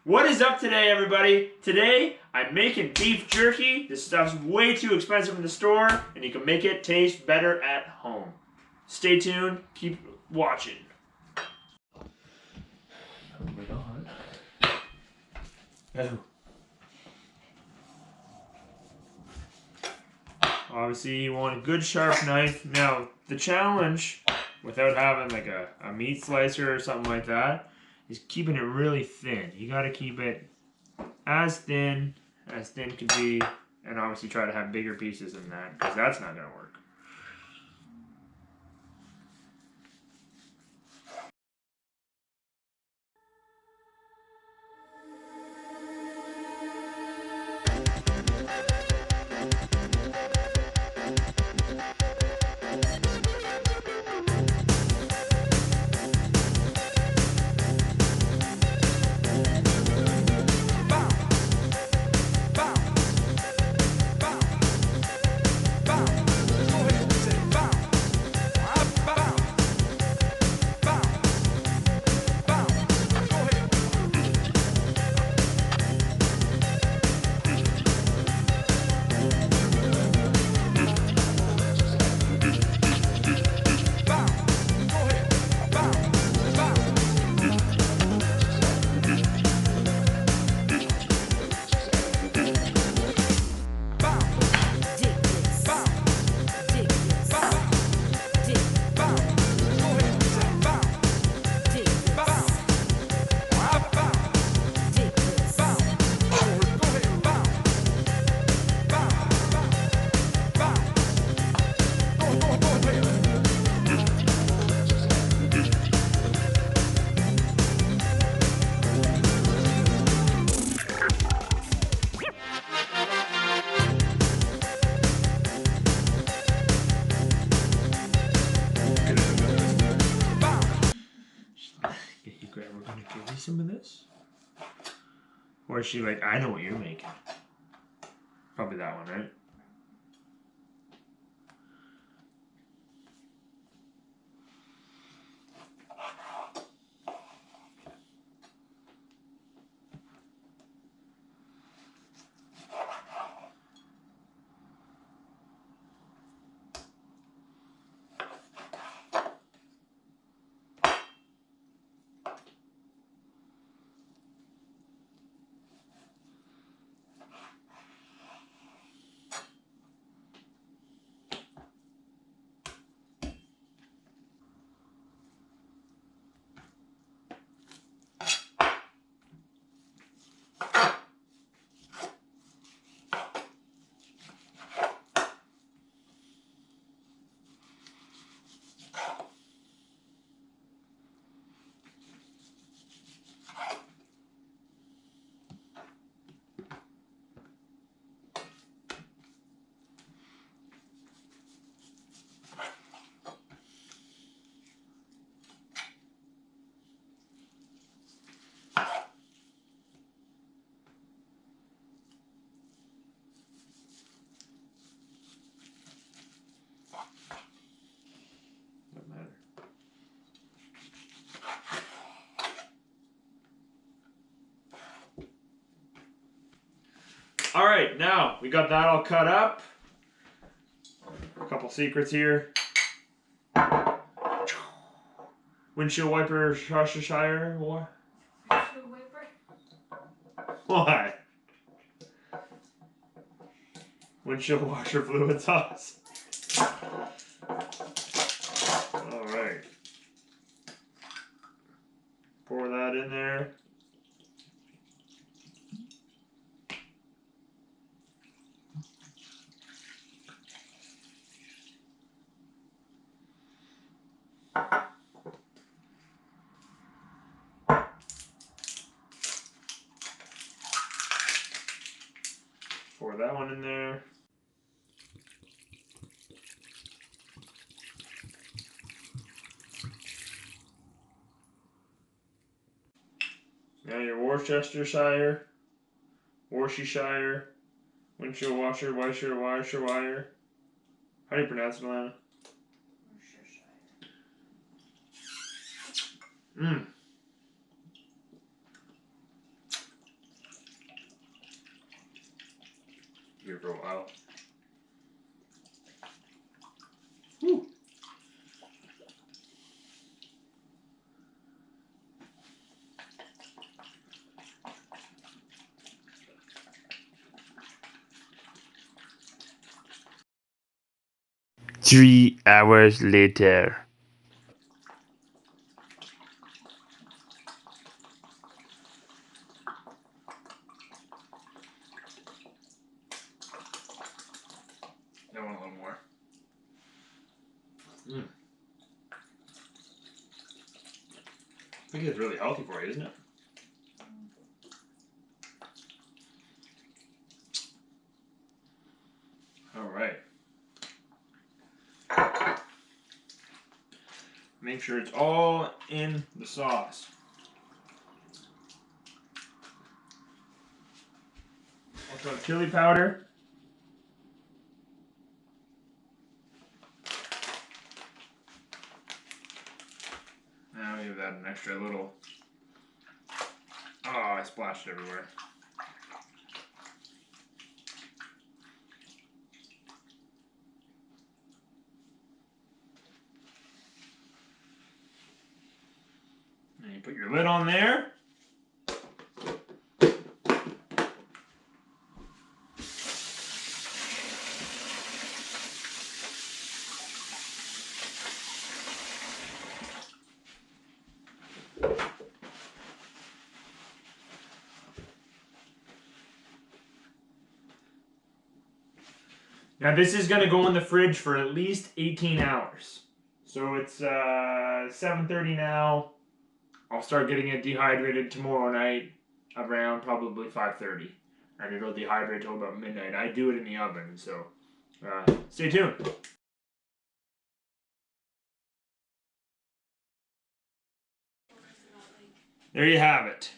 What is up today, everybody? Today, I'm making beef jerky. This stuff's way too expensive in the store, and you can make it taste better at home. Stay tuned. Keep watching. Moving on. Oh. Obviously, you want a good sharp knife. Now, the challenge, without having like a meat slicer or something like that, is keeping it really thin. You got to keep it as thin could be, and obviously try to have bigger pieces than that, because that's not going to work. We're gonna give you some of this? Or is she like, I know what you're making? Probably that one, right? All right, now we got that all cut up. A couple secrets here. Windshield wiper, Worcestershire. What? Windshield wiper? Why? Windshield washer fluid sauce. All right. Pour that in there. Pour that one in there. Now your Worcestershire, windshield washer, wire. How do you pronounce it, Alana? Worcestershire. here for a while. Whew. Three hours later. I want a little more. I think it's really healthy for you, isn't it? All right. Make sure it's all in the sauce. Also chili powder. Now we give that an extra little. Oh, I splashed everywhere. And you put your lid on there. Now this is going to go in the fridge for at least 18 hours. So it's 7:30 now. I'll start getting it dehydrated tomorrow night around probably 5:30. And it'll dehydrate till about midnight. I do it in the oven, so stay tuned. There you have it.